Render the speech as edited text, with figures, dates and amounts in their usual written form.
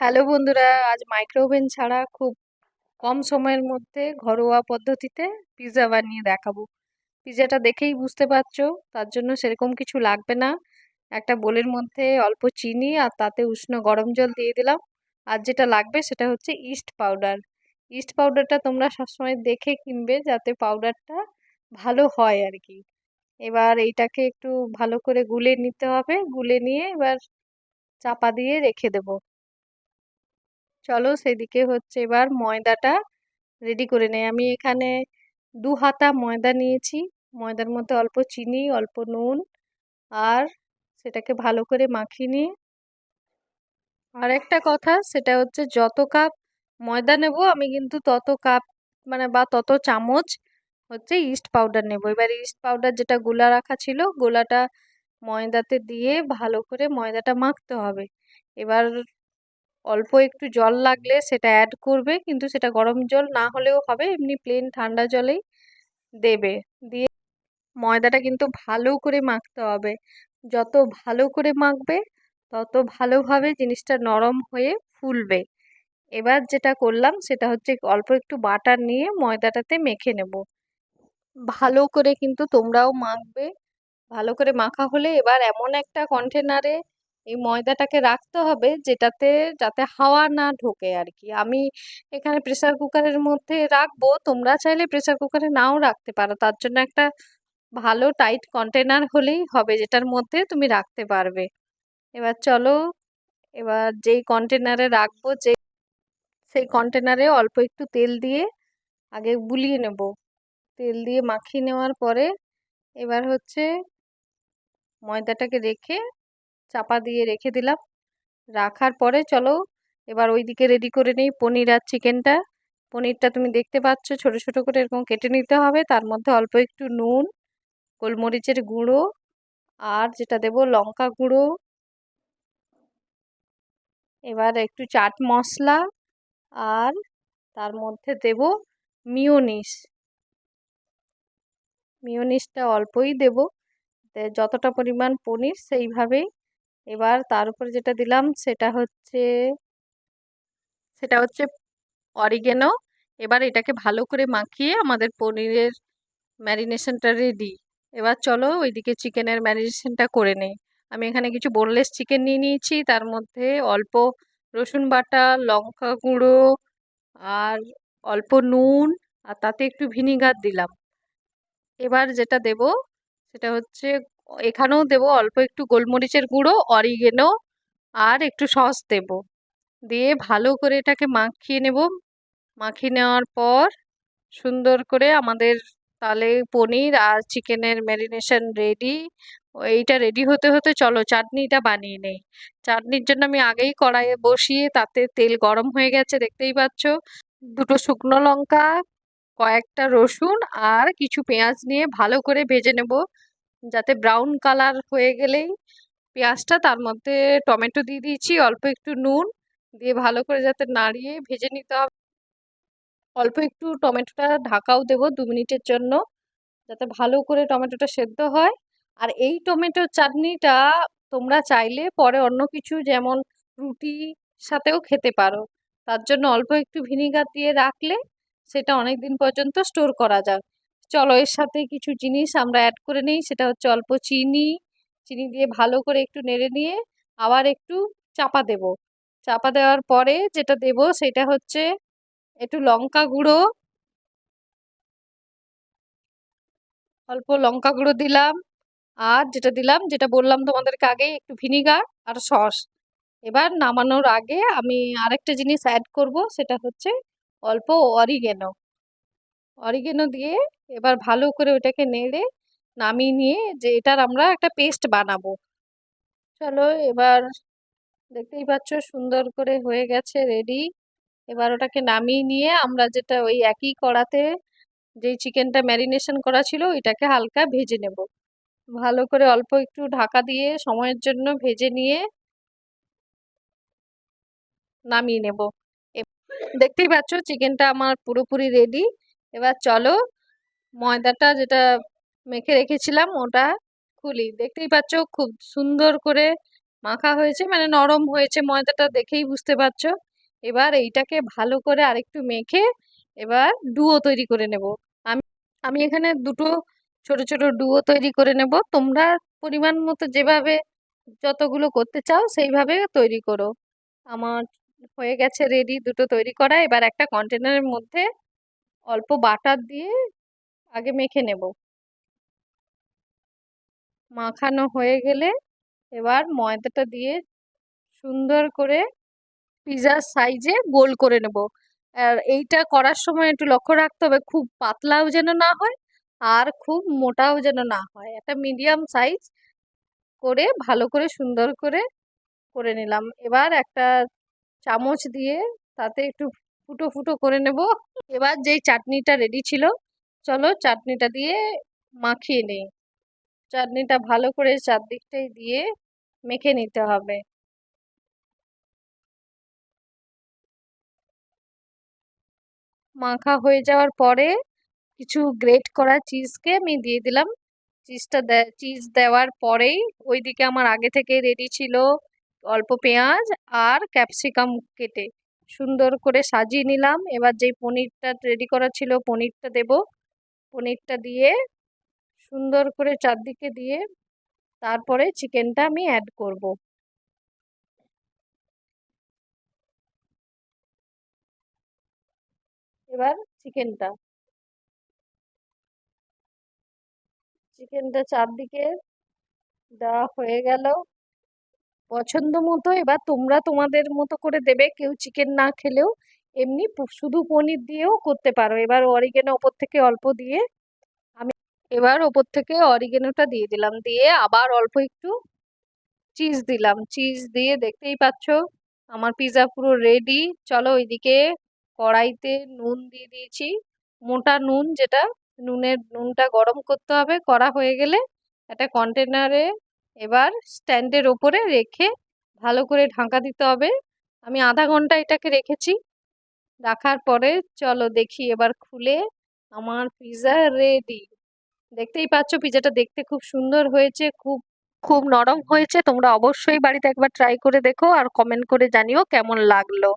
Hello বন্ধুরা, আজ micro oven ছাড়া খুব কম সময়ের মধ্যে ঘরোয়া পদ্ধতিতে পিৎজা বানিয়ে দেখাবো। পিৎজাটা দেখেই বুঝতে পারছো, তার জন্য সেরকম কিছু লাগবে না। একটা বোলের মধ্যে অল্প চিনি আর তাতে উষ্ণ গরম জল দিয়ে দিলাম। আর যেটা লাগবে সেটা হচ্ছে ইস্ট পাউডার। ইস্ট পাউডারটা তোমরা সবসময় দেখে কিনবে যাতে পাউডারটা ভালো হয় আর কি। এবার এইটাকে একটু ভালো করে গুলে নিতে হবে, গুলে নিয়ে এবার চাপা দিয়ে রেখে দেবো। চলো সেদিকে হচ্ছে এবার ময়দাটা রেডি করে নেই। আমি এখানে 2 হাতা ময়দা নিয়েছি। ময়দার মধ্যে অল্প চিনি, অল্প নুন আর সেটাকে ভালো করে মাখিয়ে নিয়ে, আর একটা কথা সেটা হচ্ছে যত কাপ ময়দা নেব আমি কিন্তু তত কাপ মানে বা তত চামচ হচ্ছে ইস্ট পাউডার নেব। এবার ইস্ট পাউডার যেটা গোলা রাখা ছিল গোলাটা ময়দাতে দিয়ে ভালো করে ময়দাটা মাখতে হবে। এবার অল্প একটু জল লাগলে সেটা অ্যাড করবে, কিন্তু সেটা গরম জল না হলেও হবে, এমনি প্লেন ঠান্ডা জলেই দেবে। দিয়ে ময়দাটা কিন্তু ভালো করে মাখতে হবে। যত ভালো করে মাখবে তত ভালোভাবে জিনিসটা নরম হয়ে ফুলবে। এবার যেটা করলাম সেটা হচ্ছে অল্প একটু বাটার নিয়ে ময়দাটাতে মেখে নেব। ভালো করে কিন্তু তোমরাও মাখবে। ভালো করে মাখা হলে এবার এমন একটা কন্টেনারে এই ময়দাটাকে রাখতে হবে যেটাতে যাতে হাওয়া না ঢোকে আর কি। আমি এখানে প্রেসার কুকারের মধ্যে রাখবো, তোমরা চাইলে প্রেসার কুকারে নাও রাখতে পারো। তার জন্য একটা ভালো টাইট কন্টেনার হলেই হবে যেটার মধ্যে তুমি রাখতে পারবে। এবার চলো, এবার যেই কন্টেনারে রাখবো সেই কন্টেনারে অল্প একটু তেল দিয়ে আগে বুলিয়ে নেব। তেল দিয়ে মাখিয়ে নেওয়ার পরে এবার হচ্ছে ময়দাটাকে রেখে চাপা দিয়ে রেখে দিলাম। রাখার পরে চলো এবার ওইদিকে রেডি করে নেই পনির আর চিকেনটা। পনিরটা তুমি দেখতে পাচ্ছ ছোট ছোট করে এরকম কেটে নিতে হবে, তার মধ্যে অল্প একটু নুন, গোলমরিচের গুঁড়ো আর যেটা দেবো লঙ্কা গুঁড়ো, এবার একটু চাট মশলা আর তার মধ্যে দেব মিওনিস। মিওনিসটা অল্পই দেব, যতটা পরিমাণ পনির সেইভাবেই। এবার তার উপরে যেটা দিলাম সেটা হচ্ছে অরিগেনো। এবার এটাকে ভালো করে মাখিয়ে আমাদের পনিরের ম্যারিনেশনটা রেডি। এবার চলো ওইদিকে চিকেনের ম্যারিনেশনটা করে নেই। আমি এখানে কিছু বোনলেস চিকেন নিয়ে নিয়েছি, তার মধ্যে অল্প রসুন বাটা, লঙ্কা গুঁড়ো আর অল্প নুন আর তাতে একটু ভিনিগার দিলাম। এবার যেটা দেব সেটা হচ্ছে এখানেও দেব অল্প একটু গোলমরিচের গুঁড়ো, অরিগেনো আর একটু সস দেব। দিয়ে ভালো করে এটাকে মাখিয়ে নেব। মাখিয়ে নেওয়ার পর সুন্দর করে আমাদের তাহলে পনির আর চিকেনের ম্যারিনেশন রেডি। এইটা রেডি হতে হতে চলো চাটনিটা বানিয়ে নেই। চাটনির জন্য আমি আগেই কড়াইয়ে বসিয়ে তাতে তেল গরম হয়ে গেছে দেখতেই পাচ্ছ। দুটো শুকনো লঙ্কা, কয়েকটা রসুন আর কিছু পেঁয়াজ নিয়ে ভালো করে ভেজে নেব, যাতে ব্রাউন কালার হয়ে গেলেই পেঁয়াজটা তার মধ্যে টমেটো দিয়ে দিয়েছি, অল্প একটু নুন দিয়ে ভালো করে যাতে নাড়িয়ে ভেজে নিতে হবে। অল্প একটু টমেটোটা ঢাকাও দেবো 2 মিনিটের জন্য, যাতে ভালো করে টমেটোটা সেদ্ধ হয়। আর এই টমেটো চাটনিটা তোমরা চাইলে পরে অন্য কিছু যেমন রুটি সাথেও খেতে পারো। তার জন্য অল্প একটু ভিনিগার দিয়ে রাখলে সেটা অনেক দিন পর্যন্ত স্টোর করা যায়। চলো এর সাথে কিছু জিনিস আমরা অ্যাড করে নিই, সেটা হচ্ছে অল্প চিনি। চিনি দিয়ে ভালো করে একটু নেড়ে নিয়ে আবার একটু চাপা দেব। চাপা দেওয়ার পরে যেটা দেব সেটা হচ্ছে একটু লঙ্কা গুঁড়ো, অল্প লঙ্কা গুঁড়ো দিলাম। আর যেটা দিলাম যেটা বললাম তোমাদেরকে আগেই একটু ভিনিগার আর সস। এবার নামানোর আগে আমি আরেকটা জিনিস অ্যাড করব, সেটা হচ্ছে অল্প অরিগেনো। অরিগেনো দিয়ে এবার ভালো করে ওটাকে নেড়ে নামিয়ে নিয়ে যে এটার আমরা একটা পেস্ট বানাবো। চলো এবার দেখতেই পাচ্ছ সুন্দর করে হয়ে গেছে রেডি। এবার ওটাকে নামিয়ে নিয়ে আমরা যেটা ওই একই কড়াতে যেই চিকেনটা ম্যারিনেশন করা ছিল ওইটাকে হালকা ভেজে নেব। ভালো করে অল্প একটু ঢাকা দিয়ে সময়ের জন্য ভেজে নিয়ে নামিয়ে নেব। দেখতেই পাচ্ছ চিকেনটা আমার পুরোপুরি রেডি। এবার চলো ময়দাটা যেটা মেখে রেখেছিলাম ওটা খুলি। দেখতেই পাচ্ছ খুব সুন্দর করে মাখা হয়েছে মানে নরম হয়েছে ময়দাটা দেখেই বুঝতে পারছো। এবার এইটাকে ভালো করে আরেকটু মেখে এবার ডুও তৈরি করে নেব। আমি আমি এখানে দুটো ছোট ছোট ডুও তৈরি করে নেব। তোমরা পরিমাণ মতো যেভাবে যতগুলো করতে চাও সেইভাবে তৈরি করো। আমার হয়ে গেছে রেডি দুটো তৈরি করা। এবার একটা কন্টেনারের মধ্যে অল্প বাটার দিয়ে আগে মেখে নেব। মাখানো হয়ে গেলে এবার ময়দাটা দিয়ে সুন্দর করে পিজার সাইজে গোল করে নেব। আর এইটা করার সময় একটু লক্ষ্য রাখতে হবে খুব পাতলাও যেন না হয় আর খুব মোটাও যেন না হয়, একটা মিডিয়াম সাইজ করে ভালো করে সুন্দর করে করে নিলাম। এবার একটা চামচ দিয়ে তাতে একটু ফুটো ফুটো করে নেব। এবার যেই চাটনিটা রেডি ছিল, চলো চাটনিটা দিয়ে মাখিয়ে নিই। চাটনিটা ভালো করে চারদিকটাই দিয়ে মেখে নিতে হবে। মাখা হয়ে যাওয়ার পরে কিছু গ্রেট করা চিজকে আমি দিয়ে দিলাম। চিজ দেওয়ার পরেই ওইদিকে আমার আগে থেকে রেডি ছিল অল্প পেঁয়াজ আর ক্যাপসিকাম কেটে সুন্দর করে সাজিয়ে নিলাম। এবার যেই পনিরটা রেডি করা ছিল পনিরটা দেব। পনিরটা দিয়ে সুন্দর করে চারদিকে দিয়ে তারপরে চিকেনটা আমি অ্যাড করব। এবার চিকেনটা চিকেনটা চারদিকে দেওয়া হয়ে গেল পছন্দ মতো। এবার তোমরা তোমাদের মতো করে দেবে, কেউ চিকেন না খেলেও এমনি শুধু পনির দিয়েও করতে পারো। এবার অরিগেনো ওপর থেকে অল্প দিয়ে আমি এবার ওপর থেকে অরিগেনোটা দিয়ে দিলাম, দিয়ে আবার অল্প একটু চিজ দিলাম। চিজ দিয়ে দেখতেই পাচ্ছো আমার পিৎজা পুরো রেডি। চলো ওইদিকে কড়াইতে নুন দিয়ে দিয়েছি, মোটা নুন যেটা, নুনটা গরম করতে হবে। করা হয়ে গেলে একটা কন্টেনারে এবার স্ট্যান্ডের ওপরে রেখে ভালো করে ঢাকা দিতে হবে। আমি আধা ঘন্টা এটাকে রেখেছি। রাখার পরে চলো দেখি এবার খুলে আমার পিৎজা রেডি। দেখতেই পাচ্ছ পিৎজাটা দেখতে খুব সুন্দর হয়েছে, খুব খুব নরম হয়েছে। তোমরা অবশ্যই বাড়িতে একবার ট্রাই করে দেখো আর কমেন্ট করে জানিও কেমন লাগলো।